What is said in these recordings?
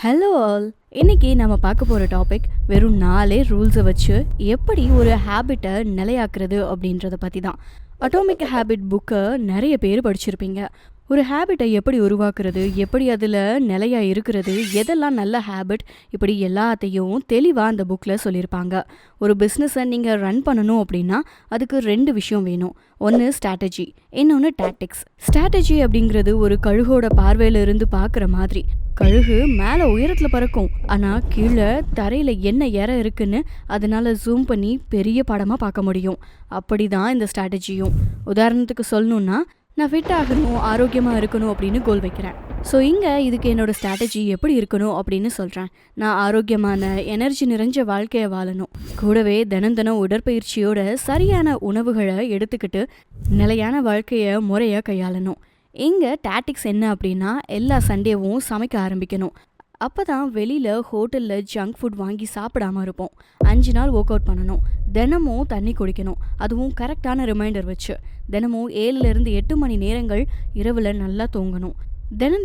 Hello all. இன்னைக்கு நம்ம பார்க்க போகிற டாபிக் வெறும் 4 ரூல்ஸை வச்சு எப்படி ஒரு ஹேபிட்டை நிலையாக்குறது அப்படின்றத பற்றி தான். அட்டாமிக் ஹேபிட் புக்கை நிறைய பேர் படிச்சிருப்பீங்க. ஒரு ஹேபிட்டை எப்படி உருவாக்குறது, எப்படி அதில் நிலையாக இருக்கிறது, எதெல்லாம் நல்ல ஹேபிட், இப்படி எல்லாத்தையும் தெளிவாக அந்த புக்கில் சொல்லியிருப்பாங்க. ஒரு பிஸ்னஸை நீங்கள் ரன் பண்ணணும் அப்படின்னா அதுக்கு 2 விஷயம் வேணும். ஒன்று ஸ்ட்ராட்டஜி, இன்னொன்று டாக்டிக்ஸ். ஸ்ட்ராட்டஜி அப்படிங்கிறது ஒரு கழுகோட பார்வையில இருந்து பார்க்குற மாதிரி. கழுகு மேலே உயரத்தில் பறக்கும், ஆனால் கீழே தரையில் என்ன இற இருக்குன்னு அதனால ஜூம் பண்ணி பெரிய படமாக பார்க்க முடியும். அப்படி தான் இந்த ஸ்ட்ராட்டஜியும். உதாரணத்துக்கு சொல்லணுன்னா, நான் ஃபிட் ஆகணும், ஆரோக்கியமாக இருக்கணும் அப்படின்னு கோல் வைக்கிறேன். ஸோ இங்கே இதுக்கு என்னோடய ஸ்ட்ராட்டஜி எப்படி இருக்கணும் அப்படின்னு சொல்கிறேன். நான் ஆரோக்கியமான எனர்ஜி நிறைஞ்ச வாழ்க்கையை வாழணும், கூடவே தினம் உடற்பயிற்சியோட சரியான உணவுகளை எடுத்துக்கிட்டு நிலையான வாழ்க்கையை முறையாக கையாளணும். இங்கே டாக்டிக்ஸ் என்ன அப்படின்னா, எல்லா சண்டேவும் சமைக்க ஆரம்பிக்கணும். அப்போ தான் வெளியில் ஹோட்டலில் ஜங்க் ஃபுட் வாங்கி சாப்பிடாமல் இருப்போம். 5 நாள் ஒர்க் அவுட் பண்ணணும், தினமும் தண்ணி குடிக்கணும், அதுவும் கரெக்டான ரிமைண்டர் வச்சு. தினமும் 7லேருந்து 8 மணி நேரங்கள் இரவில் நல்லா தூங்கணும்.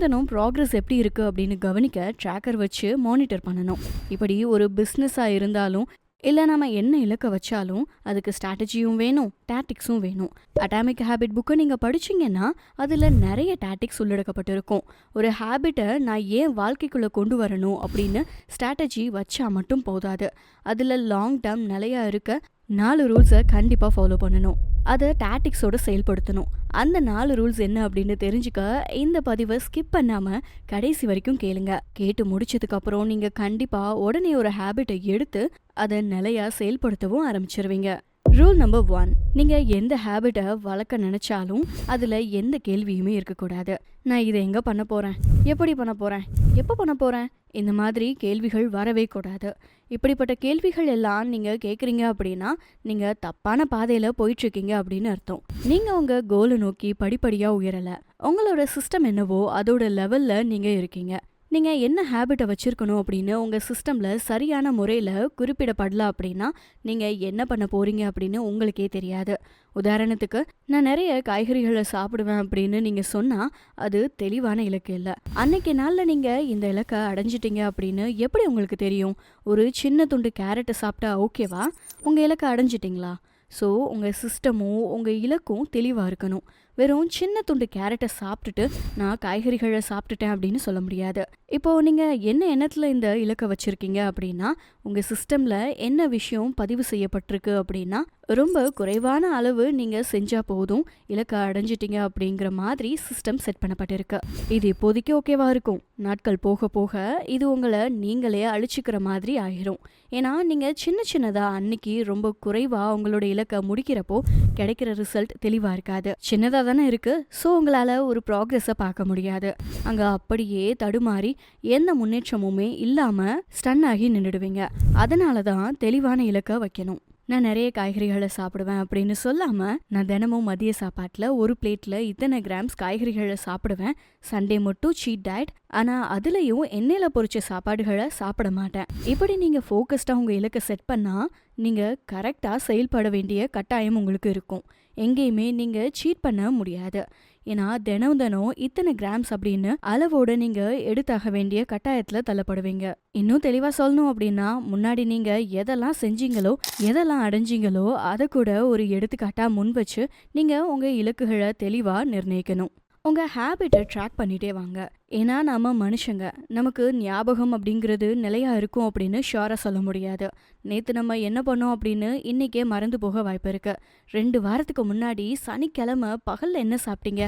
தினம் ப்ராக்ரஸ் எப்படி இருக்குது அப்படின்னு கவனிக்க ட்ராக்கர் வச்சு மானிட்டர் பண்ணணும். இப்படி ஒரு பிஸ்னஸாக இருந்தாலும் இல்லை நம்ம என்ன இலக்க வச்சாலும் அதுக்கு ஸ்ட்ராட்டஜியும் வேணும், டாக்டிக்ஸும் வேணும். அட்டாமிக் ஹேபிட் புக்கை நீங்கள் படிச்சிங்கன்னா அதில் நிறைய டாக்டிக்ஸ் உள்ளடக்கப்பட்டிருக்கும். ஒரு ஹேபிட்டை நான் ஏன் வாழ்க்கைக்குள்ளே கொண்டு வரணும் அப்படின்னு ஸ்ட்ராட்டஜி வச்சா மட்டும் போதாது. அதில் லாங் டேர்ம் நிலையாக இருக்க 4 ரூல்ஸை கண்டிப்பாக ஃபாலோ பண்ணணும். அதை டாக்டிக்ஸோடு செயல்படுத்தணும். அந்த 4 ரூல்ஸ் என்ன அப்படின்னு தெரிஞ்சுக்க இந்த பதிவை ஸ்கிப் பண்ணாமல் கடைசி வரைக்கும் கேளுங்க. கேட்டு முடிச்சதுக்கப்புறம் நீங்கள் கண்டிப்பாக உடனே ஒரு ஹேபிட்டை எடுத்து அதை நிலையாக செயல்படுத்தவும் ஆரம்பிச்சிருவீங்க. ரூல் நம்பர் 1, நீங்கள் எந்த ஹேபிட்டை வளர்க்க நினச்சாலும் அதில் எந்த கேள்வியுமே இருக்கக்கூடாது. நான் இதை எங்கே பண்ண போகிறேன், எப்படி பண்ண போகிறேன், எப்போ பண்ண போகிறேன், இந்த மாதிரி கேள்விகள் வரவே கூடாது. இப்படிப்பட்ட கேள்விகள் எல்லாம் நீங்கள் கேட்குறீங்க அப்படின்னா நீங்கள் தப்பான பாதையில் போயிட்டுருக்கீங்க அப்படின்னு அர்த்தம். நீங்கள் உங்கள் கோலை நோக்கி படிப்படியாக உயரலை. உங்களோட சிஸ்டம் என்னவோ அதோட லெவலில் நீங்கள் இருக்கீங்க. நீங்கள் என்ன ஹேபிட்டை வச்சுருக்கணும் அப்படின்னு உங்கள் சிஸ்டமில் சரியான முறையில் குறிப்பிடப்படல அப்படின்னா நீங்கள் என்ன பண்ண போகிறீங்க அப்படின்னு உங்களுக்கே தெரியாது. உதாரணத்துக்கு, நான் நிறைய காய்கறிகளை சாப்பிடுவேன் அப்படின்னு நீங்கள் சொன்னால் அது தெளிவான இலக்கு இல்லை. அன்னைக்கு நாளில் நீங்கள் இந்த இலக்கை அடைஞ்சிட்டீங்க அப்படின்னு எப்படி உங்களுக்கு தெரியும்? ஒரு சின்ன துண்டு கேரட்டை சாப்பிட்டா ஓகேவா? உங்கள் இலக்கை அடைஞ்சிட்டிங்களா? ஸோ உங்கள் சிஸ்டமும் உங்கள் இலக்கும் தெளிவாக இருக்கணும். வெறும் சின்ன துண்டு கேரட்டை சாப்பிட்டுட்டு நான் காய்கறிகளை சாப்பிட்டுட்டேன் அப்படின்னு சொல்ல முடியாது. இப்போது நீங்கள் என்ன எண்ணத்தில் இந்த இலக்கை வச்சுருக்கீங்க அப்படின்னா, உங்கள் சிஸ்டமில் என்ன விஷயம் பதிவு செய்யப்பட்டிருக்கு அப்படின்னா ரொம்ப குறைவான அளவு நீங்கள் செஞ்சால் போதும், இலக்கை அடைஞ்சிட்டிங்க அப்படிங்கிற மாதிரி சிஸ்டம் செட் பண்ணப்பட்டிருக்கு. இது இப்போதைக்கு ஓகேவா இருக்கும். நாட்கள் போக போக இது உங்களை நீங்களே அழிச்சிக்கிற மாதிரி ஆகிரும். ஏன்னா நீங்கள் சின்னதாக அன்னைக்கு ரொம்ப குறைவாக உங்களோட இலக்கை முடிக்கிறப்போ கிடைக்கிற ரிசல்ட் தெளிவாக இருக்காது. சின்னதாக தானே இருக்குது, ஸோ உங்களால் ஒரு ப்ராக்ரெஸை பார்க்க முடியாது. அங்கே அப்படியே தடுமாறி எந்த முன்னேற்றமுமே இல்லாமல் ஸ்டன் ஆகி நின்றுடுவீங்க. அதனால தான் தெளிவான இலக்கை வைக்கணும். நான் நிறைய காய்கறிகளை சாப்பிடுவேன் அப்படின்னு சொல்லாமல், நான் தினமும் மதிய சாப்பாட்டில் ஒரு பிளேட்டில் இத்தனை கிராம்ஸ் காய்கறிகளை சாப்பிடுவேன், சண்டே மட்டும் சீட் டயட், ஆனால் அதுலேயும் எண்ணெயில் பொரிச்ச சாப்பாடுகளை சாப்பிட மாட்டேன். இப்படி நீங்கள் ஃபோக்கஸ்டாக உங்கள் இலக்கை செட் பண்ணால் நீங்கள் கரெக்டாக செயல்பட வேண்டிய கட்டாயம் உங்களுக்கு இருக்கும். எங்கேயுமே நீங்கள் சீட் பண்ண முடியாது. ஏன்னா தினம் இத்தனை கிராம்ஸ் அப்படின்னு அளவோடு நீங்கள் எடுத்தாக வேண்டிய கட்டாயத்தில் தள்ளப்படுவீங்க. இன்னும் தெளிவாக சொல்லணும் அப்படின்னா, முன்னாடி நீங்கள் எதெல்லாம் செஞ்சீங்களோ எதெல்லாம் அடைஞ்சிங்களோ அதை கூட ஒரு எடுத்துக்காட்டாக முன் வச்சு நீங்கள் உங்கள் இலக்குகளை தெளிவாக நிர்ணயிக்கணும். உங்கள் ஹேபிட்டை ட்ராக் பண்ணிகிட்டே வாங்க. ஏன்னா நம்ம மனுஷங்க, நமக்கு ஞாபகம் அப்படிங்கிறது நிலையாக இருக்கும் அப்படின்னு ஷுவராக சொல்ல முடியாது. நேற்று நம்ம என்ன பண்ணோம் அப்படின்னு இன்றைக்கே மறந்து போக வாய்ப்பு இருக்குது. 2 வாரத்துக்கு முன்னாடி சனிக்கிழமை பகலில் என்ன சாப்பிட்டீங்க,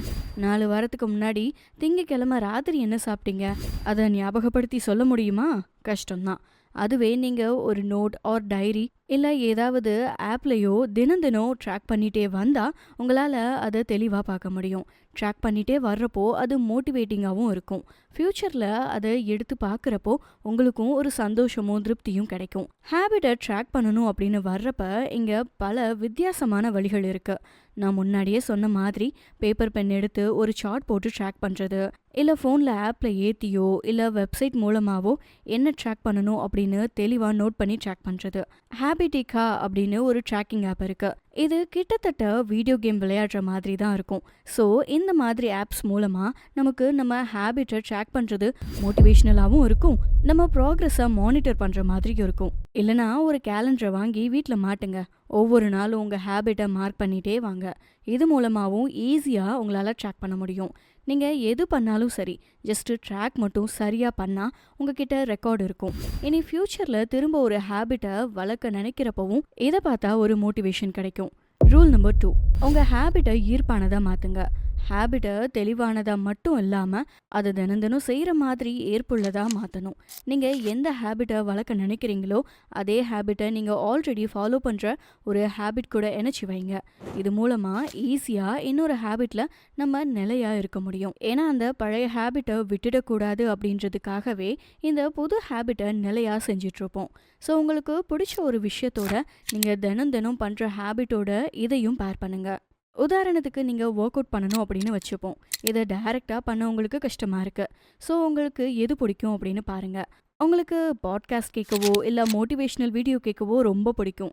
4 வாரத்துக்கு முன்னாடி திங்கக்கிழமை ராத்திரி என்ன சாப்பிட்டீங்க, அதை ஞாபகப்படுத்தி சொல்ல முடியுமா? கஷ்டம்தான். அதுவே நீங்கள் ஒரு நோட் ஆர் டைரி இல்லை ஏதாவது ஆப்லேயோ தினம் ட்ராக் பண்ணிகிட்டே வந்தால் உங்களால் அதை தெளிவாக பார்க்க முடியும். ட்ராக் பண்ணிகிட்டே வர்றப்போ அது மோட்டிவேட்டிங்காகவும் இருக்கும். ஃப்யூச்சரில் அதை எடுத்து பார்க்குறப்போ உங்களுக்கும் ஒரு சந்தோஷமும் திருப்தியும் கிடைக்கும். ஹேபிட்டை ட்ராக் பண்ணணும் அப்படின்னு வர்றப்ப இங்கே பல வித்தியாசமான வழிகள் இருக்குது. நான் முன்னாடியே சொன்ன மாதிரி பேப்பர் பென் எடுத்து ஒரு சார்ட் போட்டு ட்ராக் பண்ணுறது, இல்லை ஃபோனில் ஆப்பில் ஏற்றியோ இல்லை வெப்சைட் மூலமாகவோ என்ன ட்ராக் பண்ணணும் அப்படின்னு தெளிவாக நோட் பண்ணி ட்ராக் பண்ணுறது. ஹேபிட்டிகா அப்படின்னு ஒரு ட்ராக்கிங் ஆப் இருக்கு. இது கிட்டத்தட்ட வீடியோ கேம் விளையாடுற மாதிரி தான் இருக்கும். ஸோ இந்த மாதிரி ஆப்ஸ் மூலமாக நமக்கு நம்ம ஹேபிட்டை ட்ராக் பண்ணுறது மோட்டிவேஷ்னலாகவும் இருக்கும், நம்ம ப்ராக்ரஸை மானிட்டர் பண்ணுற மாதிரியும் இருக்கும். இல்லைனா ஒரு கேலண்டரை வாங்கி வீட்டில் மாட்டுங்க, ஒவ்வொரு நாளும் உங்கள் ஹேபிட்டை மார்க் பண்ணிகிட்டே வாங்க. இது மூலமாகவும் ஈஸியாக உங்களால் ட்ராக் பண்ண முடியும். நீங்கள் எது பண்ணாலும் சரி, ஜஸ்ட்டு ட்ராக் மட்டும் சரியாக பண்ணால் உங்ககிட்ட ரெக்கார்டு இருக்கும். இனி ஃப்யூச்சரில் திரும்ப ஒரு ஹேபிட்டை வளர்க்க நினைக்கிறப்பவும் இதை பார்த்தா ஒரு மோட்டிவேஷன் கிடைக்கும். ரூல் நம்பர் 2, உங்கள் ஹேபிட்டை ஈர்ப்பானதாக மாற்றுங்க. ஹேபிட்டை தெளிவானதாக மட்டும் இல்லாமல் அதை தினம் தினம் செய்கிற மாதிரி ஏற்புள்ளதாக மாற்றணும். நீங்கள் எந்த ஹேபிட்டை வளர்க்க நினைக்கிறீங்களோ அதே ஹேபிட்டை நீங்கள் ஆல்ரெடி ஃபாலோ பண்ணுற ஒரு ஹேபிட் கூட இணைச்சி வைங்க. இது மூலமாக ஈஸியாக இன்னொரு ஹேபிட்டில் நம்ம நிலையாக இருக்க முடியும். ஏன்னா அந்த பழைய ஹேபிட்டை விட்டுடக்கூடாது அப்படின்றதுக்காகவே இந்த புது ஹேபிட்டை நிலையாக செஞ்சிட்ருப்போம். ஸோ உங்களுக்கு பிடிச்ச ஒரு விஷயத்தோட நீங்கள் தினம் தினம் பண்ணுற ஹேபிட்டோட இதையும் பேர் பண்ணுங்கள். உதாரணத்துக்கு நீங்கள் ஒர்க் அவுட் பண்ணணும் அப்படின்னு வச்சுப்போம். இதை டைரெக்டாக பண்ண உங்களுக்கு கஷ்டமாக இருக்குது. ஸோ உங்களுக்கு எது பிடிக்கும் அப்படின்னு பாருங்கள். உங்களுக்கு பாட்காஸ்ட் கேட்கவோ இல்லை மோட்டிவேஷ்னல் வீடியோ கேட்கவோ ரொம்ப பிடிக்கும்.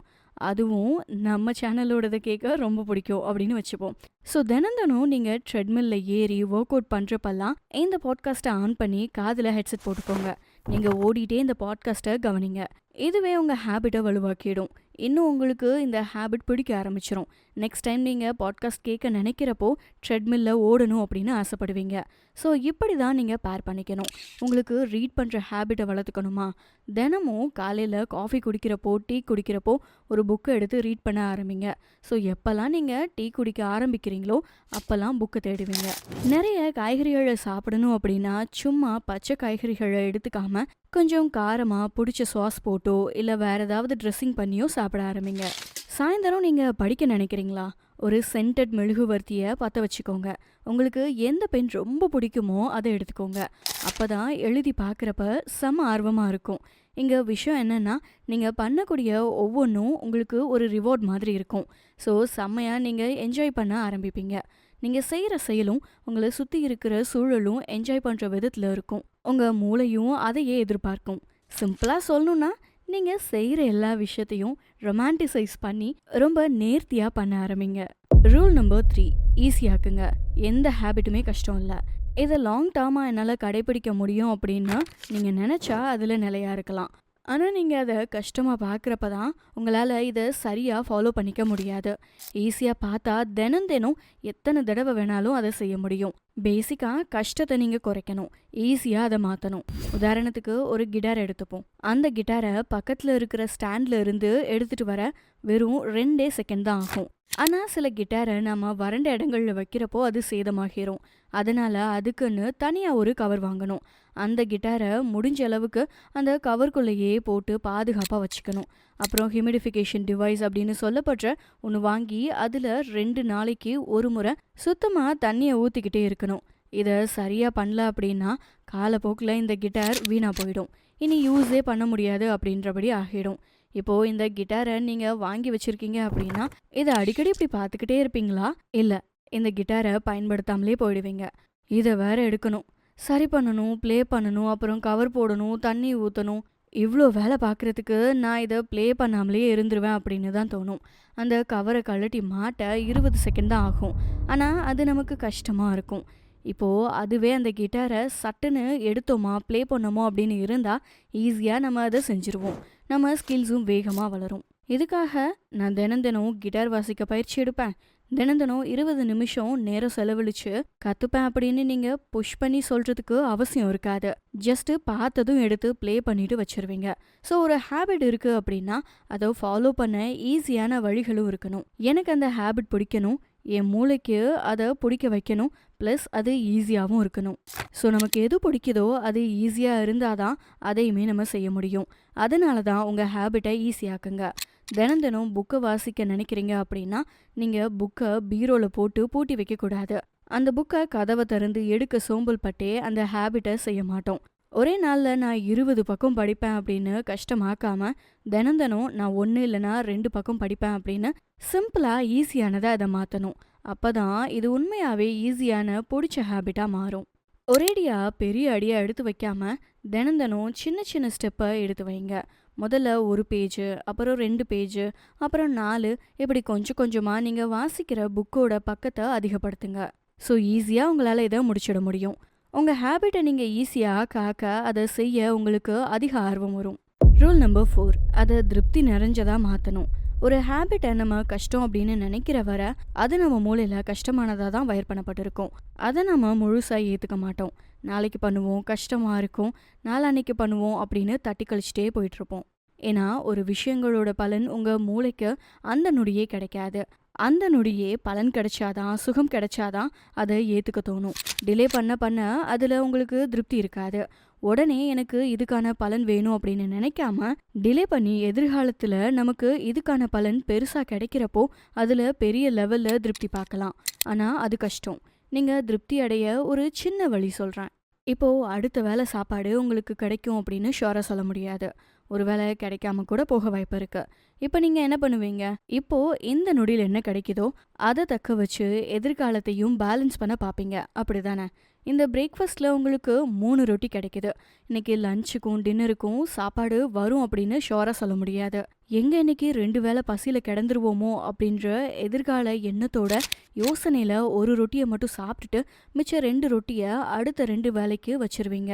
அதுவும் நம்ம சேனலோடதை கேட்க ரொம்ப பிடிக்கும் அப்படின்னு வச்சுப்போம். ஸோ தினம் தினம் நீங்கள் ட்ரெட்மில்ல ஏறி ஒர்க் அவுட் பண்ணுறப்பெல்லாம் இந்த பாட்காஸ்ட்டை ஆன் பண்ணி காதில் ஹெட்செட் போட்டுக்கோங்க. நீங்கள் ஓடிட்டே இந்த பாட்காஸ்ட்டை கவனிங்க. இதுவே உங்கள் ஹேபிட்டை வலுவாக்கிடும். இன்னும் உங்களுக்கு இந்த ஹேபிட் பிடிக்க ஆரம்பிச்சிடும். நெக்ஸ்ட் டைம் நீங்கள் பாட்காஸ்ட் கேட்க நினைக்கிறப்போ ட்ரெட்மில்ல ஓடணும் அப்படின்னு ஆசைப்படுவீங்க. ஸோ இப்படி தான் நீங்கள் பேர் பண்ணிக்கணும். உங்களுக்கு ரீட் பண்ணுற ஹேபிட்டை வளர்த்துக்கணுமா? தினமும் காலையில் காஃபி குடிக்கிறப்போ டீ குடிக்கிறப்போ ஒரு புக்கை எடுத்து ரீட் பண்ண ஆரம்பிங்க. ஸோ எப்போல்லாம் நீங்கள் டீ குடிக்க ஆரம்பிக்கிறீங்களோ அப்போல்லாம் புக்கை தேடுவீங்க. நிறைய காய்கறிகளை சாப்பிடணும் அப்படின்னா சும்மா பச்சை காய்கறிகளை எடுத்துக்காமல் கொஞ்சம் காரமாக பிடிச்ச சாஸ் போட்டோ இல்லை வேறு ஏதாவது ட்ரெஸ்ஸிங் பண்ணியோ சாப்பிட ஆரம்பிங்க. சாயந்தரம் நீங்கள் படிக்க நினைக்கிறீங்களா? ஒரு சென்டட் மெழுகுவர்த்தியை பற்ற வச்சுக்கோங்க. உங்களுக்கு எந்த பென் ரொம்ப பிடிக்குமோ அதை எடுத்துக்கோங்க. அப்போ தான் எழுதி பார்க்குறப்ப செம ஆர்வமாக இருக்கும். இங்கே விஷயம் என்னென்னா, நீங்கள் பண்ணக்கூடிய ஒவ்வொன்றும் உங்களுக்கு ஒரு ரிவார்ட் மாதிரி இருக்கும். ஸோ செம்மையாக நீங்கள் என்ஜாய் பண்ண ஆரம்பிப்பீங்க. நீங்கள் செய்கிற செயலும் உங்களை சுற்றி இருக்கிற சூழலும் என்ஜாய் பண்ணுற விதத்தில் இருக்கும். உங்கள் மூளையும் அதையே எதிர்பார்க்கும். சிம்பிளாக சொல்லணுன்னா, நீங்கள் செய்கிற எல்லா விஷயத்தையும் ரொமான்டிசைஸ் பண்ணி ரொம்ப நேர்த்தியாக பண்ண ஆரம்பிங்க. Rule number 3, ஈஸியாக்குங்க. எந்த ஹேபிட்டுமே கஷ்டம் இல்லை. இதை லாங் டேர்மாக என்னால் கடைப்பிடிக்க முடியும் அப்படின்னா நீங்கள் நினச்சா அதில் நிலையாக இருக்கலாம். ஆனால் நீங்கள் அதை கஷ்டமாக பார்க்குறப்ப தான் உங்களால் இதை சரியாக ஃபாலோ பண்ணிக்க முடியாது. ஈஸியாக பார்த்தா தினம் தினம் எத்தனை தடவை வேணாலும் அதை செய்ய முடியும். பேசிக்காக கஷ்டத்தை நீங்கள் குறைக்கணும், ஈஸியாக அதை மாற்றணும். உதாரணத்துக்கு ஒரு கிட்டார் எடுத்துப்போம். அந்த கிட்டாரை பக்கத்தில் இருக்கிற ஸ்டாண்டில் இருந்து எடுத்துகிட்டு வர வெறும் 2 செகண்ட் தான் ஆகும். ஆனால் சில கிட்டாரை நம்ம வறண்ட இடங்களில் வைக்கிறப்போ அது சேதமாகிரும். அதனால் அதுக்குன்னு தனியாக ஒரு கவர் வாங்கணும். அந்த கிட்டாரை முடிஞ்ச அளவுக்கு அந்த கவருக்குள்ளேயே போட்டு பாதுகாப்பாக வச்சுக்கணும். அப்புறம் ஹியூமிடிஃபிகேஷன் டிவைஸ் அப்படின்னு சொல்லப்படுற ஒன்று வாங்கி அதில் 2 நாளைக்கு ஒரு முறை சுத்தமாக தண்ணியை ஊற்றிக்கிட்டே இருக்கணும். இதை சரியாக பண்ணல அப்படின்னா காலப்போக்கில் இந்த கிட்டார் வீணாக போயிடும். இனி யூஸே பண்ண முடியாது அப்படின்றபடி ஆகிடும். இப்போது இந்த கிட்டாரை நீங்கள் வாங்கி வச்சுருக்கீங்க அப்படின்னா இதை அடிக்கடி இப்படி பார்த்துக்கிட்டே இருப்பீங்களா? இல்லை, இந்த கிட்டாரை பயன்படுத்தாமலே போயிடுவீங்க. இதை வேற எடுக்கணும், சரி பண்ணணும், ப்ளே பண்ணணும், அப்புறம் கவர் போடணும், தண்ணி ஊற்றணும். இவ்வளோ வேலை பார்க்குறதுக்கு நான் இதை ப்ளே பண்ணாமலே இருந்துருவேன் அப்படின்னு தான் தோணும். அந்த கவரை கழட்டி மாட்ட 20 செகண்ட் தான் ஆகும். ஆனால் அது நமக்கு கஷ்டமாக இருக்கும். இப்போது அதுவே அந்த கிட்டாரை சட்டுன்னு எடுத்தோமா ப்ளே பண்ணோமோ அப்படின்னு இருந்தால் ஈஸியாக நம்ம அதை செஞ்சுருவோம். நம்ம ஸ்கில்ஸும் வேகமாக வளரும். இதுக்காக நான் தினம் தினம் கிட்டார் வாசிக்க பயிற்சி எடுப்பேன், தினம் தினம் 20 நிமிஷம் நேரம் செலவழித்து கற்றுப்பேன் அப்படின்னு நீங்கள் புஷ் பண்ணி சொல்கிறதுக்கு அவசியம் இருக்காது. ஜஸ்ட்டு பார்த்ததும் எடுத்து ப்ளே பண்ணிட்டு வச்சுருவீங்க. ஸோ ஒரு ஹேபிட் இருக்குது அப்படின்னா அதை ஃபாலோ பண்ண ஈஸியான வழிகளும் இருக்கணும். எனக்கு அந்த ஹேபிட் பிடிக்கணும், என் மூளைக்கு அதை பிடிக்க வைக்கணும், ப்ளஸ் அது ஈஸியாகவும் இருக்கணும். ஸோ நமக்கு எது பிடிக்குதோ அது ஈஸியாக இருந்தால் தான் அதையுமே நம்ம செய்ய முடியும். அதனால தான் உங்கள் ஹேபிட்டை ஈஸியாக்குங்க. தினம் தினம் புக்கை வாசிக்க நினைக்கிறீங்க அப்படின்னா நீங்கள் புக்கை பீரோவில் போட்டு பூட்டி வைக்கக்கூடாது. அந்த புக்கை கதவை திறந்து எடுக்க சோம்பல் பட்டே அந்த ஹேபிட்டை செய்ய மாட்டோம். ஒரே நாளில் நான் 20 பக்கம் படிப்பேன் அப்படின்னு கஷ்டமாக்காம தினம் தினம் நான் 1 இல்லைனா 2 பக்கம் படிப்பேன் அப்படின்னு சிம்பிளாக ஈஸியானதை அதை மாற்றணும். அப்போ தான் இது உண்மையாகவே ஈஸியான பிடிச்ச ஹேபிட்டாக மாறும். ஒரேடியாக பெரிய அடியாக எடுத்து வைக்காம தினம் தினம் சின்ன சின்ன ஸ்டெப்பை எடுத்து வைங்க. முதல்ல 1 பேஜு, அப்புறம் 2 பேஜு, அப்புறம் 4, இப்படி கொஞ்சம் கொஞ்சமாக நீங்கள் வாசிக்கிற புக்கோட பக்கத்தை அதிகப்படுத்துங்க. ஸோ ஈஸியாக உங்களால் இதை முடிச்சிட முடியும். உங்கள் ஹேபிட்டை நீங்கள் ஈஸியாக காக்க அதை செய்ய உங்களுக்கு அதிக ஆர்வம் வரும். ரூல் நம்பர் 4, அதை திருப்தி நிறைஞ்சதாக மாற்றணும். ஒரு ஹேபிட்டை நம்ம கஷ்டம் அப்படின்னு நினைக்கிற வர அது நம்ம மூளையில் கஷ்டமானதாக தான் வயர் பண்ணப்பட்டிருக்கும். அதை நம்ம முழுசாக ஏற்றுக்க மாட்டோம். நாளைக்கு பண்ணுவோம், கஷ்டமாக இருக்கும், நாளான்னைக்கு பண்ணுவோம் அப்படின்னு தட்டி கழிச்சிட்டே போயிட்டுருப்போம். ஏன்னா ஒரு விஷயங்களோட பலன் உங்கள் மூளைக்கு அந்த நொடியே கிடைக்காது. அந்த நொடியே பலன் கிடைச்சாதான், சுகம் கிடைச்சாதான் அதை ஏற்றுக்க தோணும். டிலே பண்ண பண்ண அதில் உங்களுக்கு திருப்தி இருக்காது. உடனே எனக்கு இதுக்கான பலன் வேணும் அப்படின்னு நினைக்காம டிலே பண்ணி எதிர்காலத்தில் நமக்கு இதுக்கான பலன் பெருசாக கிடைக்கிறப்போ அதில் பெரிய லெவலில் திருப்தி பார்க்கலாம். ஆனால் அது கஷ்டம். நீங்கள் திருப்தி அடைய ஒரு சின்ன வழி சொல்கிறேன். இப்போது அடுத்த வேளை சாப்பாடு உங்களுக்கு கிடைக்கும் அப்படின்னு ஷுவராக சொல்ல முடியாது. ஒரு வேளை கிடைக்காம கூட போக வாய்ப்பு இருக்குது. இப்போ நீங்கள் என்ன பண்ணுவீங்க? இப்போது இந்த நொடியில் என்ன கிடைக்குதோ அதை தக்க வச்சு எதிர்காலத்தையும் பேலன்ஸ் பண்ண பார்ப்பீங்க, அப்படி தானே? இந்த பிரேக்ஃபாஸ்ட்டில் உங்களுக்கு 3 ரொட்டி கிடைக்குது. இன்றைக்கி லஞ்சுக்கும் டின்னருக்கும் சாப்பாடு வரும் அப்படின்னு ஷுவராக சொல்ல முடியாது. எங்கே இன்றைக்கி 2 வேளை பசியில் கிடந்துருவோமோ அப்படின்ற எதிர்கால எண்ணத்தோட யோசனையில் ஒரு ரொட்டியை மட்டும் சாப்பிட்டுட்டு மிச்சம் 2 ரொட்டியை அடுத்த 2 வேளைக்கு வச்சிருவீங்க.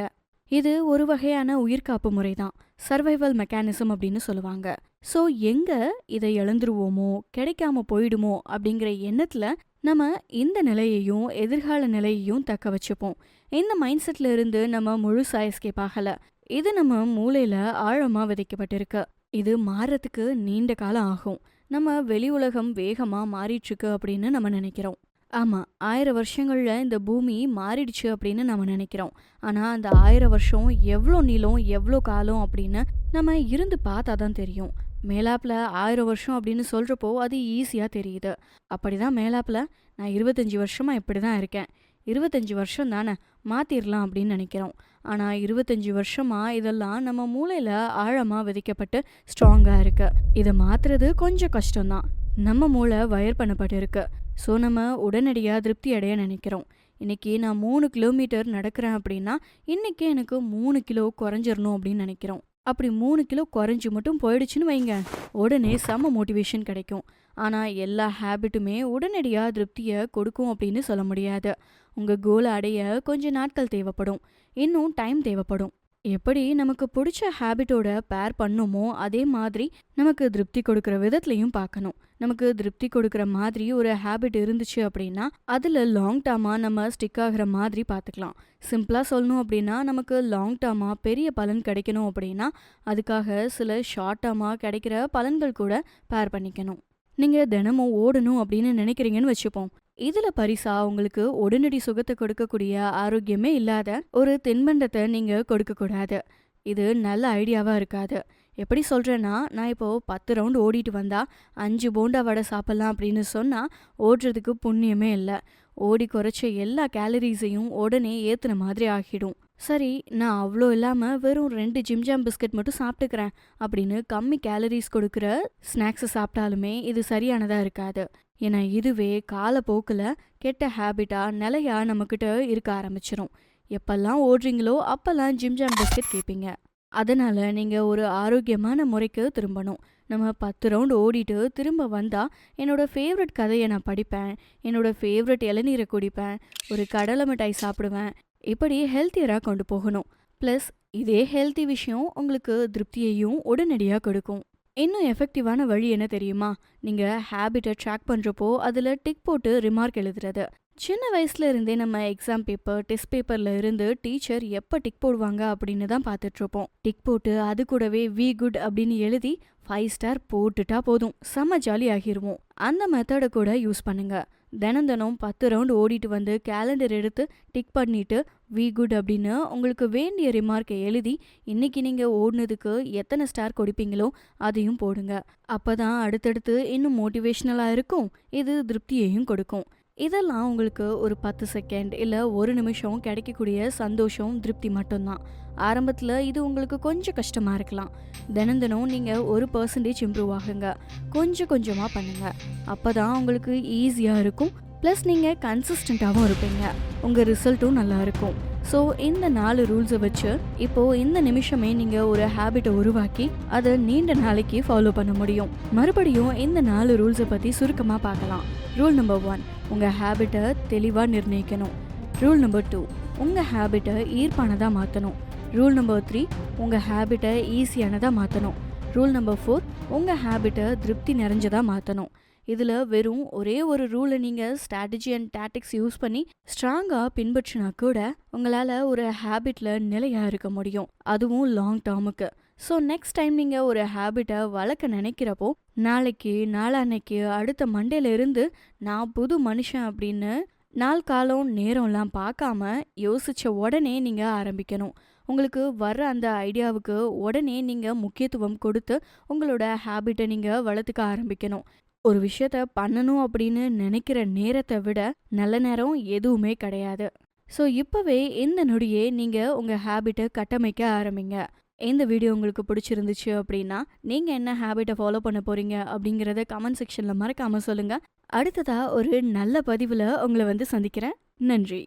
இது ஒரு வகையான உயிர்காப்பு முறை தான். சர்வைவல் மெக்கானிசம் அப்படின்னு சொல்லுவாங்க. ஸோ எங்கே இதை இழந்துருவோமோ, கிடைக்காம போயிடுமோ அப்படிங்கிற எண்ணத்தில் நம்ம இந்த நிலையையும் எதிர்கால நிலையையும் தக்க வச்சுப்போம். இந்த மைண்ட் செட்டில் இருந்து நம்ம முழுசாக எஸ்கேப் ஆகலை. இது நம்ம மூளையில் ஆழமாக விதைக்கப்பட்டிருக்கு. இது மாறுறதுக்கு நீண்ட காலம் ஆகும். நம்ம வெளி உலகம் வேகமாக மாறிட்டுருக்கு அப்படின்னு நம்ம நினைக்கிறோம். ஆமாம், 1000 வருஷங்களில் இந்த பூமி மாறிடுச்சு அப்படின்னு நம்ம நினைக்கிறோம். ஆனால் அந்த 1000 வருஷம் எவ்வளோ நீளம், எவ்வளோ காலம் அப்படின்னு நம்ம இருந்து பார்த்தா தான் தெரியும். மேலாப்பில் 1000 வருஷம் அப்படின்னு சொல்கிறப்போ அது ஈஸியாக தெரியுது. அப்படி தான் மேலாப்பில் நான் 25 வருஷமாக இப்படி தான் இருக்கேன், 25 வருஷம் தானே மாற்றிடலாம் அப்படின்னு நினைக்கிறோம். ஆனால் 25 வருஷமாக இதெல்லாம் நம்ம மூளையில் ஆழமாக விதைக்கப்பட்டு ஸ்ட்ராங்காக இருக்குது. இதை மாற்றுறது கொஞ்சம் கஷ்டம்தான். நம்ம மூளை வயர் பண்ணப்பட்டு இருக்கு. ஸோ நம்ம உடனடியாக திருப்தி அடைய நினைக்கிறோம். இன்றைக்கி நான் 3 கிலோமீட்டர் நடக்கிறேன் அப்படின்னா இன்றைக்கி எனக்கு 3 கிலோ குறைஞ்சிடணும் அப்படின்னு நினைக்கிறோம். அப்படி 3 கிலோ குறைஞ்சி மட்டும் போயிடுச்சுன்னு வைங்க, உடனே செம்ம மோட்டிவேஷன் கிடைக்கும். ஆனால் எல்லா ஹேபிட்டுமே உடனடியாக திருப்தியை கொடுக்கும் அப்படின்னு சொல்ல முடியாது. உங்கள் கோலை அடைய கொஞ்சம் நாட்கள் தேவைப்படும், இன்னும் டைம் தேவைப்படும். எப்படி நமக்கு பிடிச்ச ஹேபிட்டோட பேர் பண்ணுமோ அதே மாதிரி நமக்கு திருப்தி கொடுக்குற விதத்துலையும் பார்க்கணும். நமக்கு திருப்தி கொடுக்குற மாதிரி ஒரு ஹேபிட் இருந்துச்சு அப்படின்னா அதில் லாங் டேர்மாக நம்ம ஸ்டிக் ஆகிற மாதிரி பார்த்துக்கலாம். சிம்பிளாக சொல்லணும் அப்படின்னா நமக்கு லாங் டேர்மாக பெரிய பலன் கிடைக்கணும் அப்படின்னா அதுக்காக சில ஷார்ட் டேர்மாக கிடைக்கிற பலன்கள் கூட பேர் பண்ணிக்கணும். நீங்கள் தினமும் ஓடணும் அப்படின்னு நினைக்கிறீங்கன்னு வச்சுப்போம். இதில் பரிசா உங்களுக்கு உடனடி சுகத்தை கொடுக்கக்கூடிய ஆரோக்கியமே இல்லாத ஒரு தின்பண்டத்தை நீங்கள் கொடுக்கக்கூடாது. இது நல்ல ஐடியாவாக இருக்காது. எப்படி சொல்கிறேன்னா, நான் இப்போது 10 ரவுண்டு ஓடிட்டு வந்தால் 5 போண்டா வடை சாப்பிட்லாம் அப்படின்னு சொன்னால் ஓடுறதுக்கு புண்ணியமே இல்லை. ஓடி குறைச்ச எல்லா கேலரிஸையும் உடனே ஏற்றுன மாதிரி ஆகிடும். சரி, நான் அவ்வளோ இல்லாமல் வெறும் 2 ஜிம்ஜாம் பிஸ்கட் மட்டும் சாப்பிட்டுக்கிறேன் அப்படின்னு கம்மி கேலரிஸ் கொடுக்குற ஸ்நாக்ஸை சாப்பிட்டாலுமே இது சரியானதாக இருக்காது. ஏன்னா இதுவே காலப்போக்கில் கெட்ட ஹேபிட்டாக நிலையாக நம்மக்கிட்ட இருக்க ஆரம்பிச்சிடும். எப்பெல்லாம் ஓடுறீங்களோ அப்போல்லாம் ஜிம்ஜாம் பிஸ்கட் கேட்பீங்க. அதனால் நீங்கள் ஒரு ஆரோக்கியமான முறைக்கு திரும்பணும். நம்ம 10 ரவுண்டு ஓடிட்டு திரும்ப வந்தால் என்னோடய ஃபேவரட் கதையை நான் படிப்பேன், என்னோடய ஃபேவரட் இளநீரை குடிப்பேன், ஒரு கடலை மிட்டாய் சாப்பிடுவேன். இப்படி ஹெல்த்தியராக கொண்டு போகணும். ப்ளஸ் இதே ஹெல்த்தி விஷயம் உங்களுக்கு திருப்தியையும் உடனடியாக கொடுக்கும். இன்னும் எஃபெக்டிவான வழி என்ன தெரியுமா? நீங்கள் ஹேபிட்டை ட்ராக் பண்ணுறப்போ அதில் டிக் போட்டு ரிமார்க் எழுதுறது. சின்ன வயசுல இருந்தே நம்ம எக்ஸாம் பேப்பர், டெஸ்ட் பேப்பரில் இருந்து டீச்சர் எப்போ டிக் போடுவாங்க அப்படின்னு தான் பார்த்துட்ருப்போம். டிக் போட்டு அது கூடவே வி குட் அப்படின்னு எழுதி 5 ஸ்டார் போட்டுட்டா போதும், செம்ம ஜாலி ஆகிருவோம். அந்த மெத்தடை கூட யூஸ் பண்ணுங்க. தினம் 10 ரவுண்டு ஓடிட்டு வந்து கேலண்டர் எடுத்து டிக் பண்ணிட்டு வி குட் அப்படின்னு உங்களுக்கு வேண்டிய ரிமார்க்கை எழுதி இன்னைக்கு நீங்கள் ஓடினதுக்கு எத்தனை ஸ்டார் கொடுப்பீங்களோ அதையும் போடுங்க. அப்போ தான் அடுத்தடுத்து இன்னும் மோட்டிவேஷ்னலாக இருக்கும், இது திருப்தியையும் கொடுக்கும். இதெல்லாம் உங்களுக்கு ஒரு 10 செகண்ட் இல்லை 1 நிமிஷம் கிடைக்கக்கூடிய சந்தோஷம், திருப்தி மட்டும்தான். ஆரம்பத்தில் இது உங்களுக்கு கொஞ்சம் கஷ்டமாக இருக்கலாம். தினம் நீங்கள் 1% இம்ப்ரூவ் ஆகுங்க. கொஞ்சம் கொஞ்சமாக பண்ணுங்கள். அப்போ தான் உங்களுக்கு ஈஸியாக இருக்கும். ப்ளஸ் நீங்கள் கன்சிஸ்டண்ட்டாகவும் இருப்பீங்க. உங்கள் ரிசல்ட்டும் நல்லா இருக்கும். ஸோ இந்த 4 ரூல்ஸை வச்சு இப்போது இந்த நிமிஷமே நீங்கள் ஒரு ஹேபிட்டை உருவாக்கி அதை நீண்ட நாளைக்கு ஃபாலோ பண்ண முடியும். மறுபடியும் இந்த 4 ரூல்ஸை பற்றி சுருக்கமாக பார்க்கலாம். ரூல் நம்பர் 1, உங்கள் ஹேபிட்டை தெளிவாக நிர்ணயிக்கணும். ரூல் நம்பர் 2, உங்கள் ஹேபிட்டை ஈர்ப்பானதாக மாற்றணும். ரூல் நம்பர் 3, உங்கள் ஹேபிட்டை ஈஸியானதாக மாற்றணும். ரூல் நம்பர் 4, உங்கள் ஹேபிட்டை திருப்தி நிறைஞ்சதாக மாற்றணும். இதில் வெறும் ஒரே ஒரு ரூலை நீங்கள் ஸ்ட்ராட்டஜி அண்ட் டாக்டிக்ஸ் யூஸ் பண்ணி ஸ்ட்ராங்காக பின்பற்றினா கூட உங்களால் ஒரு ஹேபிட்டில் நிலையாக இருக்க முடியும், அதுவும் லாங் டேர்முக்கு. ஸோ நெக்ஸ்ட் டைம் நீங்கள் ஒரு ஹேபிட்டை வளர்க்க நினைக்கிறப்போ நாளைக்கு, நாளான்னைக்கு, அடுத்த மண்டேல இருந்து நான் புது மனுஷன் அப்படின்னு நாள் காலம் நேரம்லாம் பார்க்காம யோசித்த உடனே நீங்கள் ஆரம்பிக்கணும். உங்களுக்கு வர்ற அந்த ஐடியாவுக்கு உடனே நீங்கள் முக்கியத்துவம் கொடுத்து உங்களோட ஹேபிட்டை நீங்கள் வளர்த்துக்க ஆரம்பிக்கணும். ஒரு விஷயத்த பண்ணணும் அப்படின்னு நினைக்கிற நேரத்தை விட நல்ல நேரம் எதுவுமே கிடையாது. ஸோ இப்போவே இந்த நொடியே நீங்கள் உங்கள் ஹேபிட்டை கட்டமைக்க ஆரம்பிங்க. இந்த வீடியோ உங்களுக்கு பிடிச்சிருந்துச்சு அப்படின்னா நீங்கள் என்ன ஹேபிட்டை ஃபாலோ பண்ண போகிறீங்க அப்படிங்கிறத கமெண்ட் செக்ஷனில் மறக்காமல் சொல்லுங்கள். அடுத்ததாக ஒரு நல்ல பதிவில் உங்களை வந்து சந்திக்கிறேன். நன்றி.